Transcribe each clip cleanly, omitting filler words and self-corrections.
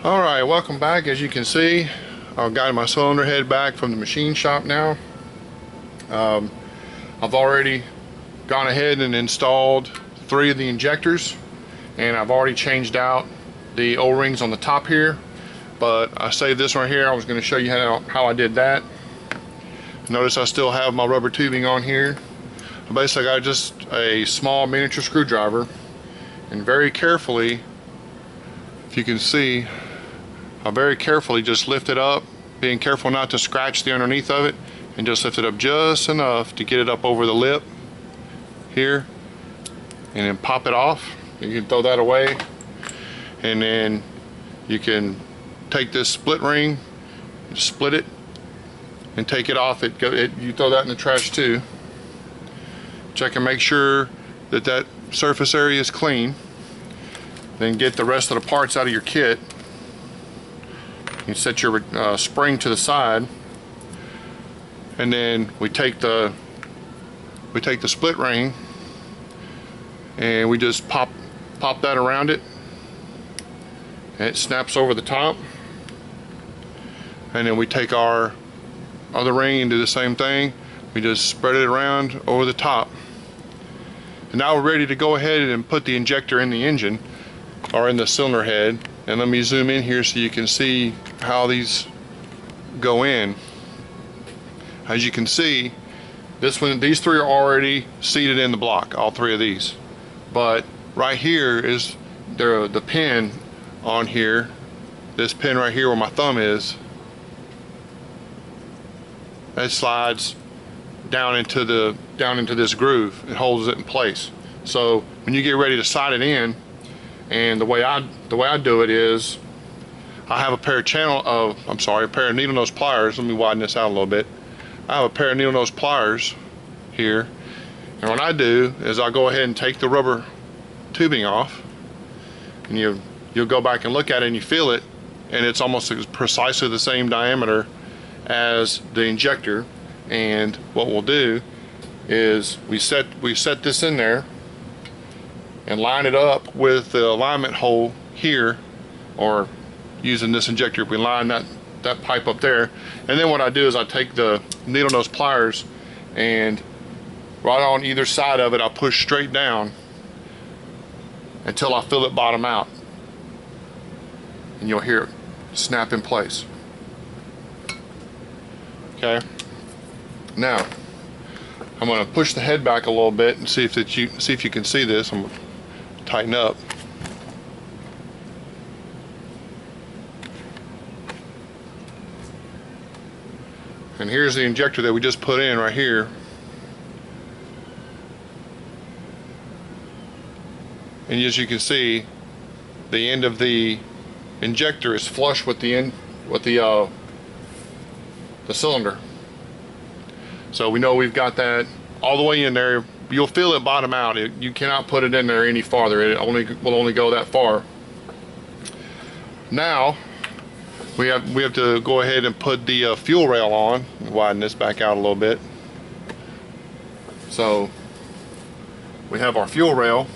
Alright, welcome back. As you can see, I've got my cylinder head back from the machine shop now. I've already gone ahead and installed 3 of the injectors, and I've already changed out the O-rings on the top here, but I saved this right here. I was going to show you how I did that. Notice I still have my rubber tubing on here. Basically, I got just a small miniature screwdriver, and very carefully, if you can see, I very carefully just lift it up, being careful not to scratch the underneath of it, and just lift it up just enough to get it up over the lip here, and then pop it off. You can throw that away, and then you can take this split ring, split it, and take it off. You throw that in the trash too. Check and make sure that that surface area is clean. Then get the rest of the parts out of your kit. You set your spring to the side, and then we take the split ring and we just pop that around it, and it snaps over the top. And then we take our other ring and do the same thing. We just spread it around over the top. And now we're ready to go ahead and put the injector in the engine, or in the cylinder head. And let me zoom in here so you can see how these go in. As you can see, these 3 are already seated in the block, all 3 of these. But right here is the pin on here. This pin right here where my thumb is, that slides down into this groove. It holds it in place. So when you get ready to slide it in, and the way I do it is, I have a pair of needle nose pliers. Let me widen this out a little bit. I have a pair of needle nose pliers here, and what I do is I'll go ahead and take the rubber tubing off, and you'll go back and look at it and you feel it, and it's almost precisely the same diameter as the injector. And what we'll do is we set this in there and line it up with the alignment hole here, or using this injector, we line that pipe up there. And then what I do is I take the needle nose pliers, and right on either side of it I push straight down until I feel it bottom out, and you'll hear it snap in place. Okay, now I'm going to push the head back a little bit and see if you can see this. I'm going to tighten up. And here's the injector that we just put in right here. And as you can see, the end of the injector is flush with the cylinder. So we know we've got that all the way in there. You'll feel it bottom out. You cannot put it in there any farther. It will only go that far. Now we have to go ahead and put the fuel rail on. Widen this back out a little bit. So we have our fuel rail,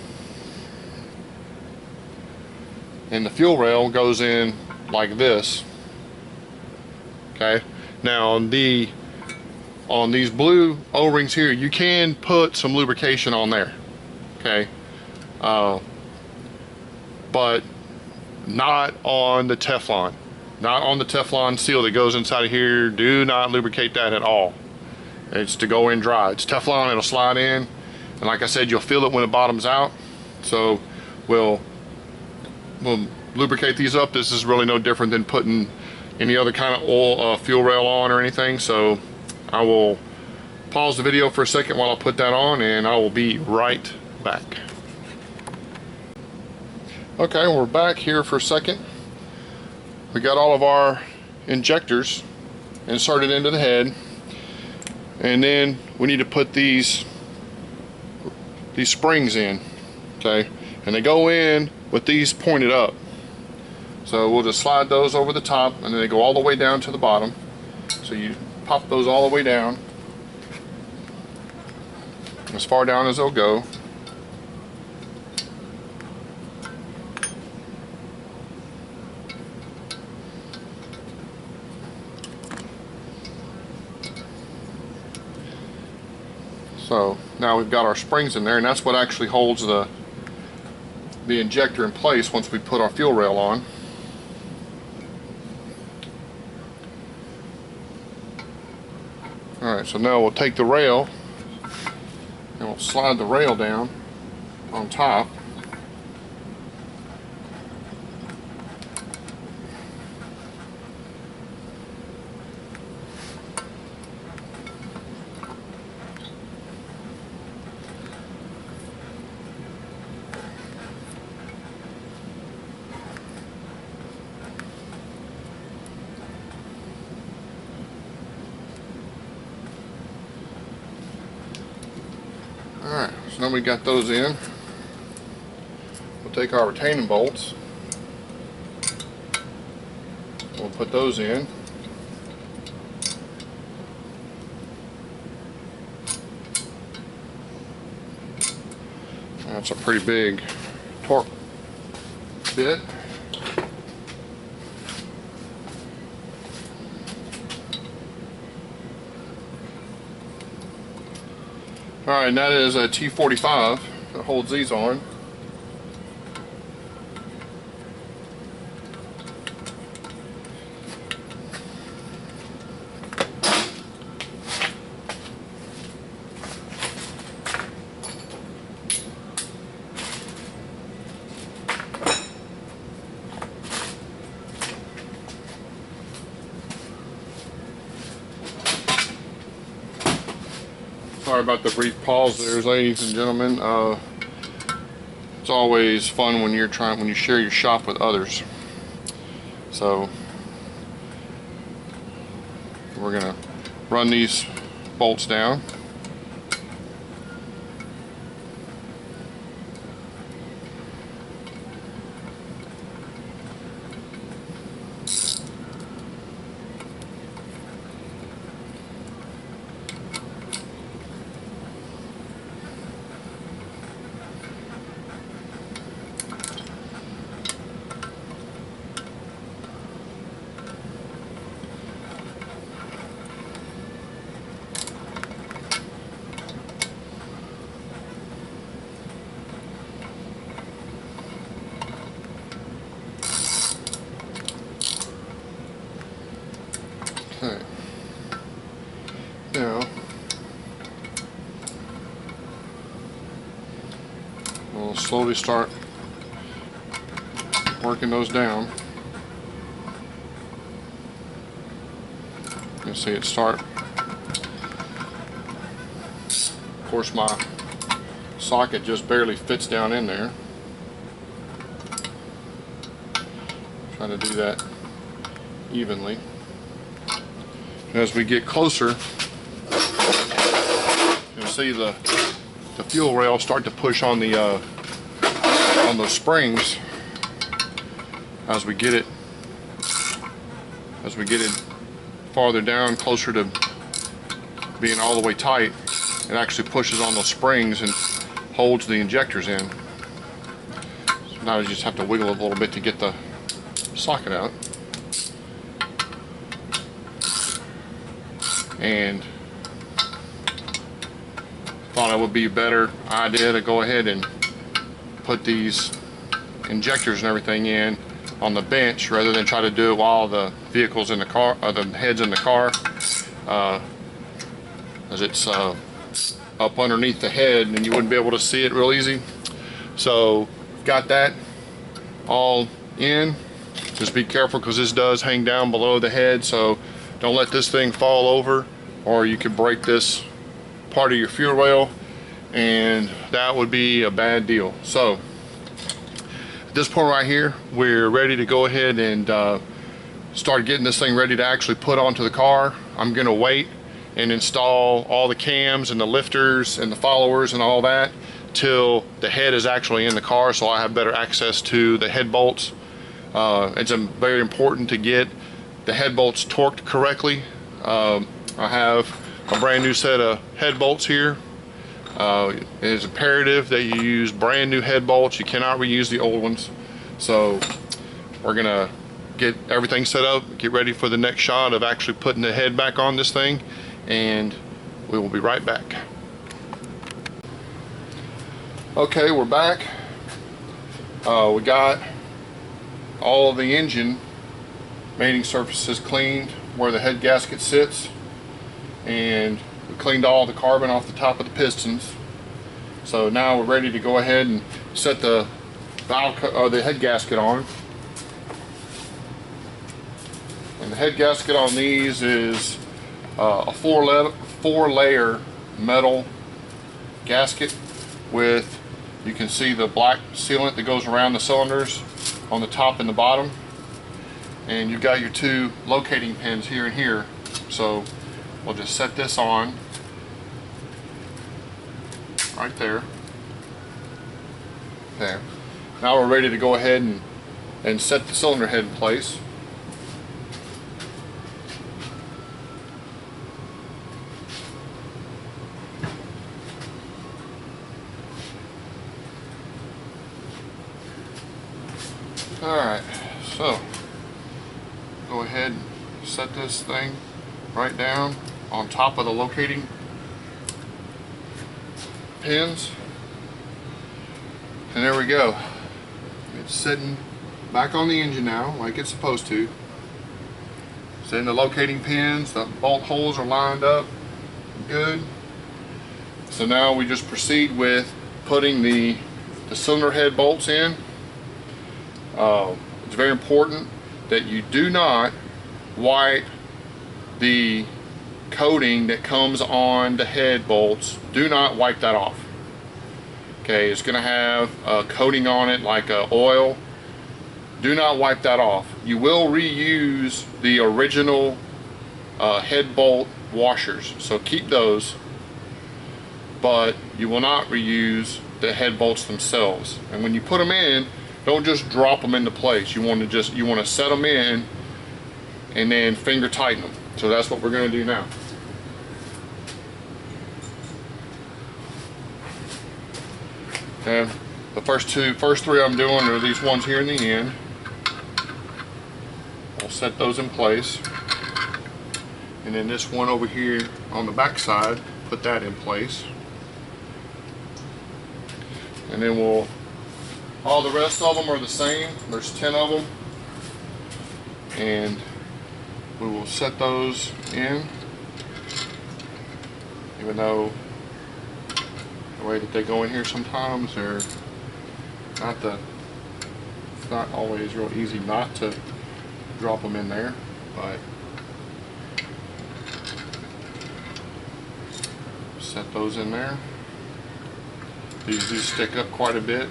and the fuel rail goes in like this. Okay. Now on these blue O-rings here, you can put some lubrication on there, okay, but not on the Teflon. Not on the Teflon seal that goes inside of here. Do not lubricate that at all. It's to go in dry. It's Teflon, it'll slide in, and like I said, you'll feel it when it bottoms out. So we'll lubricate these up. This is really no different than putting any other kind of oil, fuel rail on or anything. So I will pause the video for a second while I put that on, and I will be right back. Okay, we're back here for a second. We got all of our injectors inserted into the head, and then we need to put these springs in, okay, and they go in with these pointed up. So we'll just slide those over the top, and then they go all the way down to the bottom. So you pop those all the way down, as far down as they'll go. So now we've got our springs in there, and that's what actually holds the injector in place once we put our fuel rail on. Alright, so now we'll take the rail and we'll slide the rail down on top. Alright, so now we got those in. We'll take our retaining bolts. We'll put those in. That's a pretty big torque bit. Alright, and that is a T45 that holds these on. Sorry about the brief pause there, ladies and gentlemen. It's always fun when you share your shop with others. So we're gonna run these bolts down. Okay. Now we'll slowly start working those down. You'll see it start. Of course, my socket just barely fits down in there. Trying to do that evenly. As we get closer, you'll see the fuel rail start to push on the on those springs as we get it farther down, closer to being all the way tight. It actually pushes on those springs and holds the injectors in. So now you just have to wiggle it a little bit to get the socket out. And thought it would be a better idea to go ahead and put these injectors and everything in on the bench rather than try to do it while the vehicle's in the car, or the head's in the car, as it's up underneath the head and you wouldn't be able to see it real easy. So got that all in. Just be careful because this does hang down below the head, so don't let this thing fall over or you could break this part of your fuel rail and that would be a bad deal. So at this point right here, we're ready to go ahead and start getting this thing ready to actually put onto the car. I'm gonna wait and install all the cams and the lifters and the followers and all that till the head is actually in the car, so I have better access to the head bolts. It's very important to get the head bolts torqued correctly. I have a brand new set of head bolts here. It is imperative that you use brand new head bolts. You cannot reuse the old ones. So we're gonna get everything set up, get ready for the next shot of actually putting the head back on this thing, and we will be right back. Okay, we're back. We got all of the engine mating surfaces cleaned where the head gasket sits, and we cleaned all the carbon off the top of the pistons. So now we're ready to go ahead and set the valve or the head gasket on. And the head gasket on these is a four layer metal gasket with, you can see the black sealant that goes around the cylinders on the top and the bottom, and you've got your two locating pins here and here. So we'll just set this on right there. There. Now we're ready to go ahead and set the cylinder head in place. Alright, so go ahead and set this thing right down on top of the locating pins. And there we go. It's sitting back on the engine now like it's supposed to. Setting the locating pins, the bolt holes are lined up good. So now we just proceed with putting the cylinder head bolts in. It's very important that you do not wipe the coating that comes on the head bolts. Do not wipe that off. Okay, it's going to have a coating on it like oil. Do not wipe that off. You will reuse the original head bolt washers, so keep those, but you will not reuse the head bolts themselves. And when you put them in, don't just drop them into place. You want to set them in and then finger tighten them. So that's what we're going to do now. And the first three I'm doing are these ones here in the end. I'll set those in place. And then this one over here on the back side, put that in place. And then all the rest of them are the same. There's 10 of them. And we will set those in, even though the way that they go in here sometimes they're it's not always real easy not to drop them in there, but set those in there. These do stick up quite a bit.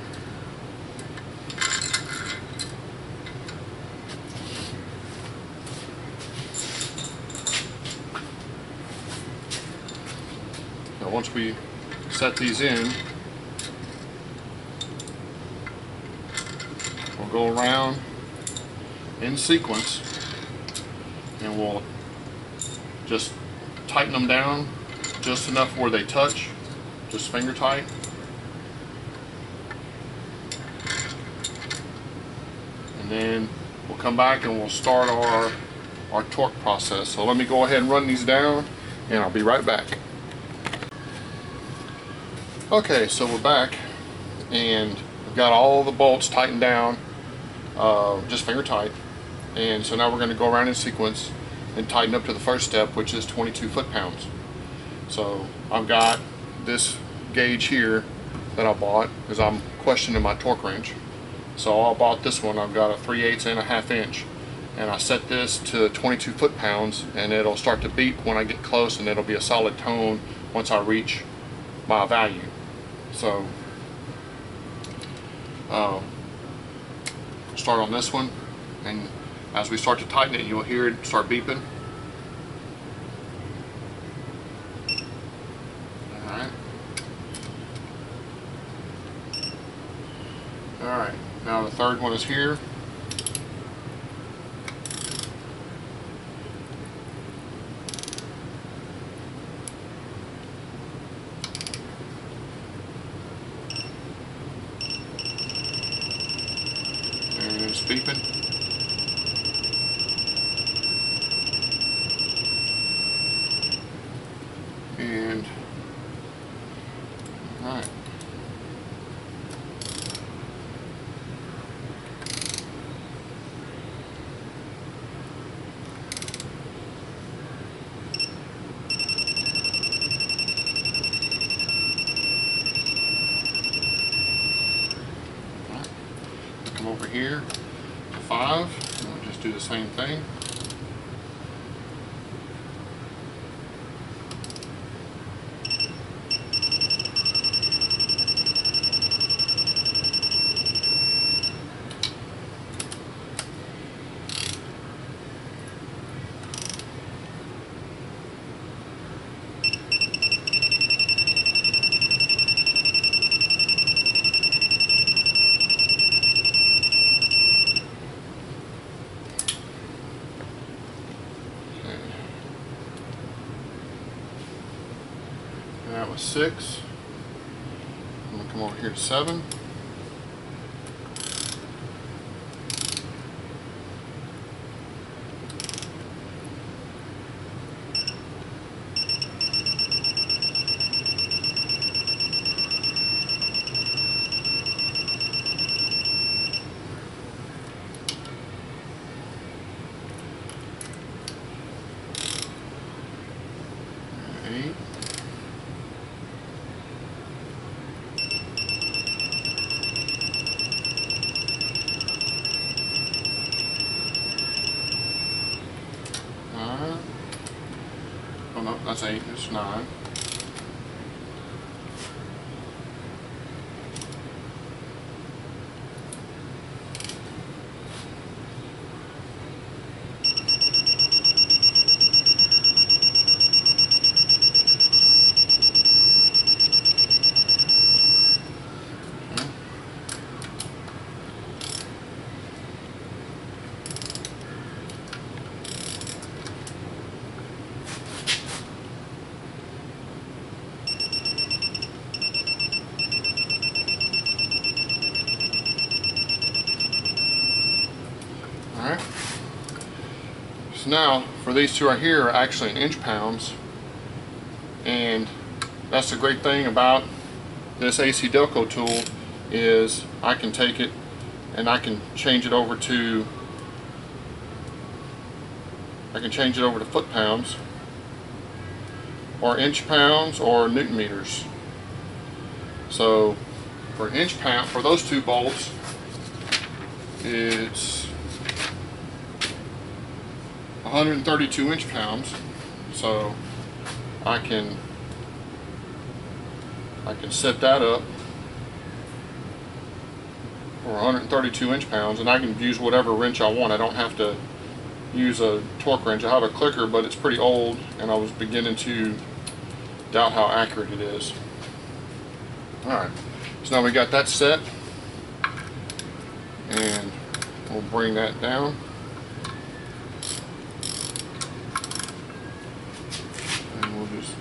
Once we set these in, we'll go around in sequence and we'll just tighten them down just enough where they touch, just finger tight. And then we'll come back and we'll start our torque process. So let me go ahead and run these down and I'll be right back. Okay, so we're back and we've got all the bolts tightened down, just finger tight. And so now we're going to go around in sequence and tighten up to the first step, which is 22 foot-pounds. So I've got this gauge here that I bought because I'm questioning my torque wrench. So I bought this one. I've got a 3/8 and a 1/2 inch. And I set this to 22 foot-pounds and it'll start to beep when I get close, and it'll be a solid tone once I reach my value. So start on this one, and as we start to tighten it, you'll hear it start beeping. Alright. Alright, now the third one is here. It's beeping. And alright. come over here to 5, and we'll just do the same thing. And that was 6. I'm going to come over here to 7. And 8. Oh no, that's 8, it's 9. Alright, so now for these two right here are actually in inch pounds, and that's the great thing about this AC Delco tool is I can take it and I can change it over to foot pounds or inch pounds or newton meters. So for inch pound, for those two bolts, it's 132 inch pounds, so I can set that up for 132 inch pounds, and I can use whatever wrench I want. I don't have to use a torque wrench. I have a clicker, but it's pretty old, and I was beginning to doubt how accurate it is. Alright, so now we got that set, and we'll bring that down.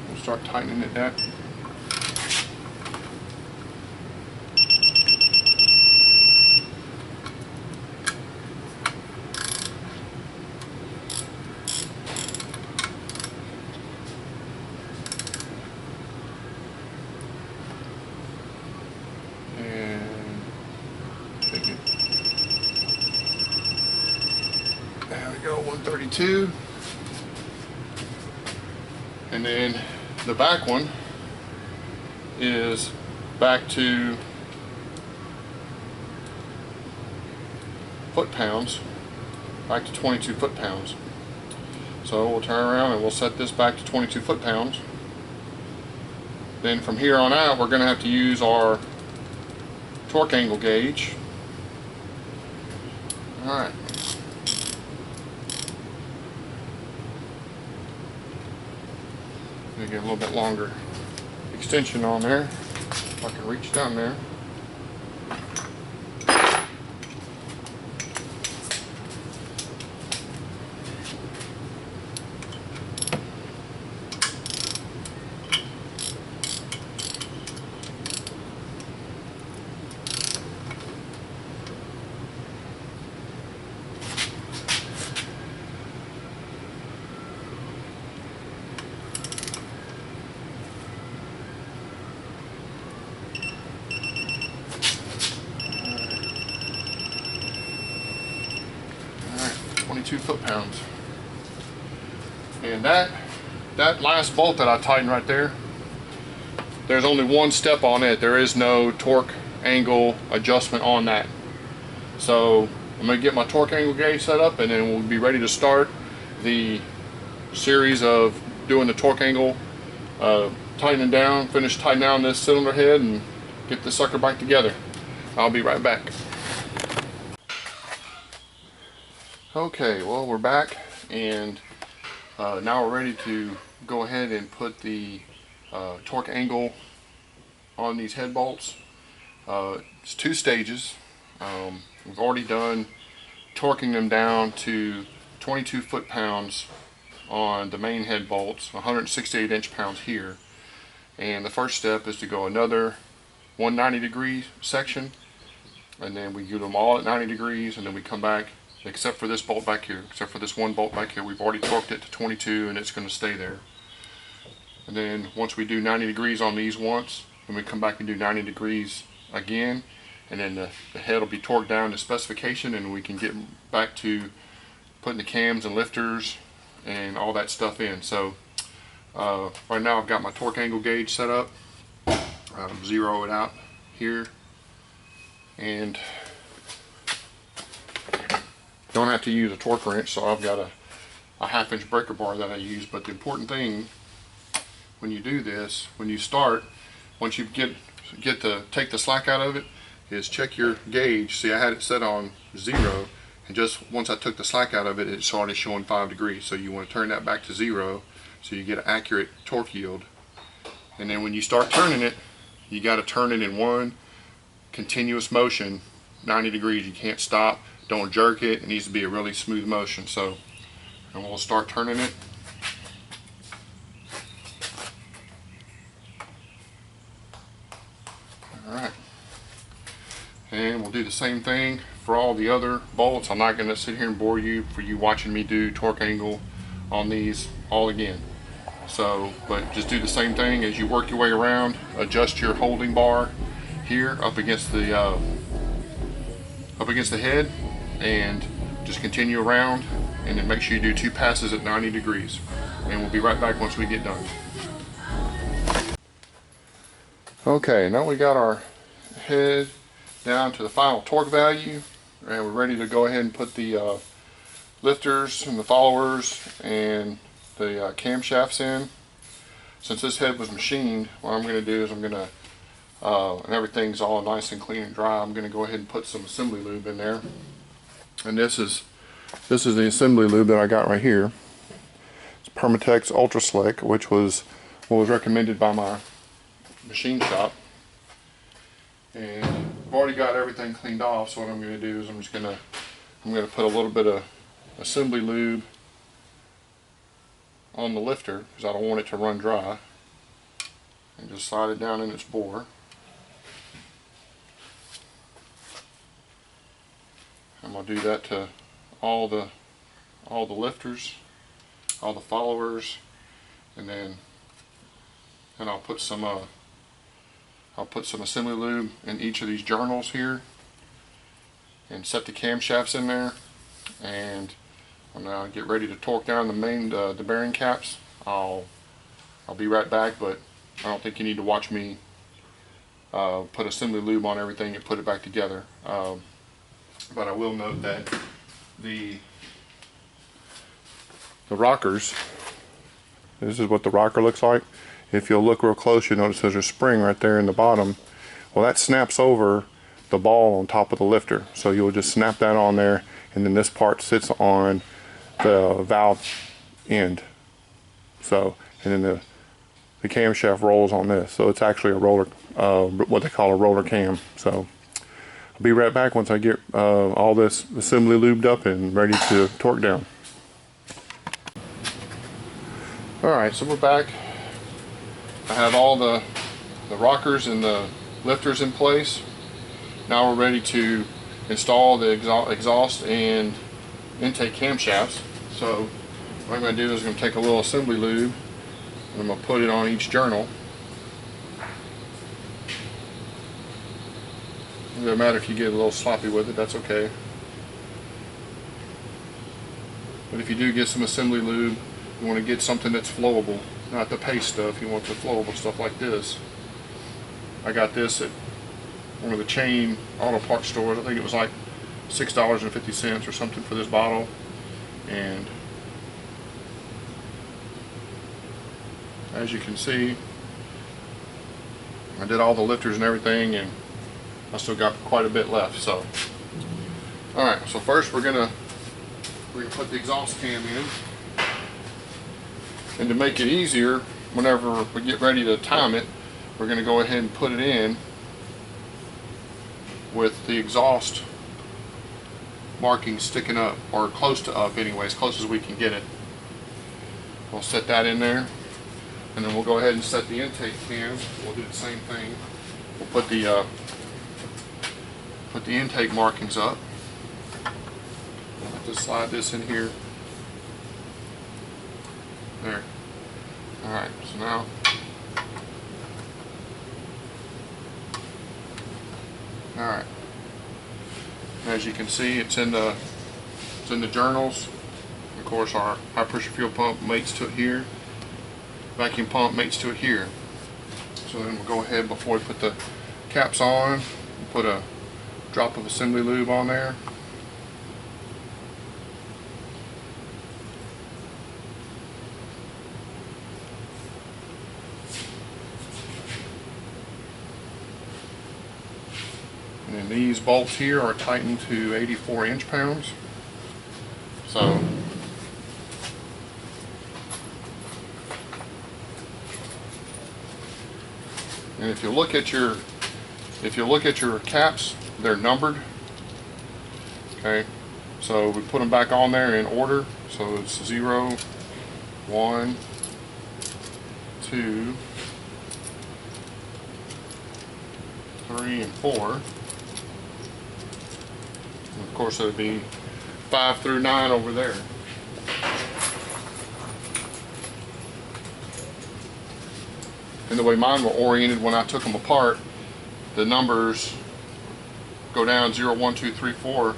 We'll start tightening it down. And take it. There we go, 132. And then the back one is back to foot pounds, back to 22 foot pounds. So we'll turn around and we'll set this back to 22 foot pounds. Then from here on out, we're going to have to use our torque angle gauge. Alright. Get a little bit longer extension on there, if I can reach down there. Alright, 22 foot-pounds. And that last bolt that I tightened right there, there's only one step on it. There is no torque angle adjustment on that. So I'm going to get my torque angle gauge set up, and then we'll be ready to start the series of doing the torque angle, tightening down, finish tightening down this cylinder head and get this sucker back together. I'll be right back. Okay, well, we're back, and now we're ready to go ahead and put the torque angle on these head bolts. It's 2 stages. We've already done torquing them down to 22 foot-pounds on the main head bolts, 168 inch-pounds here. And the first step is to go another 190-degree section, and then we do them all at 90 degrees, and then we come back, except for this bolt back here, except for this one bolt back here. We've already torqued it to 22, and it's going to stay there. And then once we do 90 degrees on these once, then we come back and do 90 degrees again, and then the head will be torqued down to specification, and we can get back to putting the cams and lifters and all that stuff in. So right now I've got my torque angle gauge set up. Zero it out here, and don't have to use a torque wrench, so I've got a 1/2 inch breaker bar that I use. But the important thing when you do this, when you start, once you take the slack out of it, is check your gauge. See, I had it set on 0, and just once I took the slack out of it, it started showing 5 degrees. So you want to turn that back to 0 so you get an accurate torque yield. And then when you start turning it, you got to turn it in one continuous motion, 90 degrees. You can't stop, don't jerk it. It needs to be a really smooth motion. So, and we'll start turning it. Alright, and we'll do the same thing for all the other bolts. I'm not going to sit here and bore you for you watching me do torque angle on these all again. So, but just do the same thing as you work your way around. Adjust your holding bar here up against the head, and just continue around, and then make sure you do 2 passes at 90 degrees. And we'll be right back once we get done. Okay, now we got our head down to the final torque value, and we're ready to go ahead and put the lifters and the followers and the camshafts in. Since this head was machined, what I'm going to do is I'm going to, and everything's all nice and clean and dry, I'm going to go ahead and put some assembly lube in there. And this is the assembly lube that I got right here. It's Permatex Ultra Slick, which was what was recommended by my machine shop. And I've already got everything cleaned off, so what I'm going to do is I'm going to put a little bit of assembly lube on the lifter, because I don't want it to run dry, and just slide it down in its bore. I'm going to do that to all the lifters, all the followers, and then I'll put some assembly lube in each of these journals here, and set the camshafts in there. And when I get ready to torque down the bearing caps, I'll be right back. But I don't think you need to watch me put assembly lube on everything and put it back together. But I will note that the rockers, this is what the rocker looks like. If you'll look real close, you'll notice there's a spring right there in the bottom. Well, that snaps over the ball on top of the lifter. So you'll just snap that on there, and then this part sits on the valve end. So, and then the camshaft rolls on this. So it's actually a roller, what they call a roller cam. So I'll be right back once I get all this assembly lubed up and ready to torque down. Alright, so we're back. I have all the rockers and the lifters in place. Now we're ready to install the exhaust and intake camshafts. So what I'm going to do is I'm going to take a little assembly lube, and I'm going to put it on each journal. It doesn't matter if you get a little sloppy with it, that's okay. But if you do get some assembly lube, you want to get something that's flowable, not the paste stuff. You want the flowable stuff like this. I got this at one of the chain auto parts stores. I think it was like $6.50 or something for this bottle. And as you can see, I did all the lifters and everything, and I still got quite a bit left. So, all right. So first we're gonna put the exhaust cam in, and to make it easier, whenever we get ready to time it, we're gonna go ahead and put it in with the exhaust marking sticking up, or close to up anyway, as close as we can get it. We'll set that in there, and then we'll go ahead and set the intake cam. We'll do the same thing. We'll put the intake markings up. I'll have to slide this in here. There. Alright, so now alright. As you can see, it's in the journals. Of course, our high pressure fuel pump mates to it here. Vacuum pump mates to it here. So then we'll go ahead, before we put the caps on, we'll put a drop of assembly lube on there. And then these bolts here are tightened to 84 inch-pounds. So and if you look at your caps, they're numbered. Okay, so we put them back on there in order. So it's 0, 1, 2, 3, and 4. And of course, it would be 5 through 9 over there. And the way mine were oriented when I took them apart, the numbers go down 0, 1, 2, 3, 4,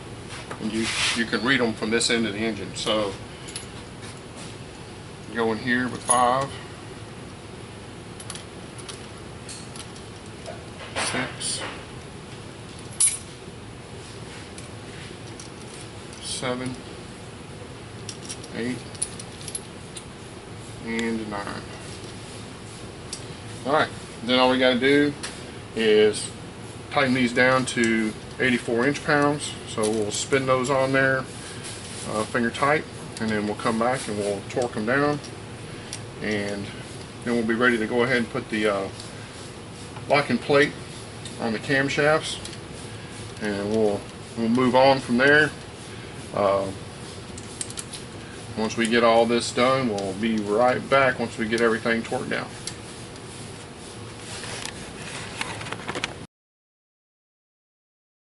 and you can read them from this end of the engine. So go in here with 5, 6, 7, 8, and 9. Alright, then all we got to do is tighten these down to 84 inch-pounds. So we'll spin those on there, finger tight, and then we'll come back and we'll torque them down, and then we'll be ready to go ahead and put the locking plate on the camshafts, and we'll move on from there. Once we get all this done, we'll be right back once we get everything torqued down.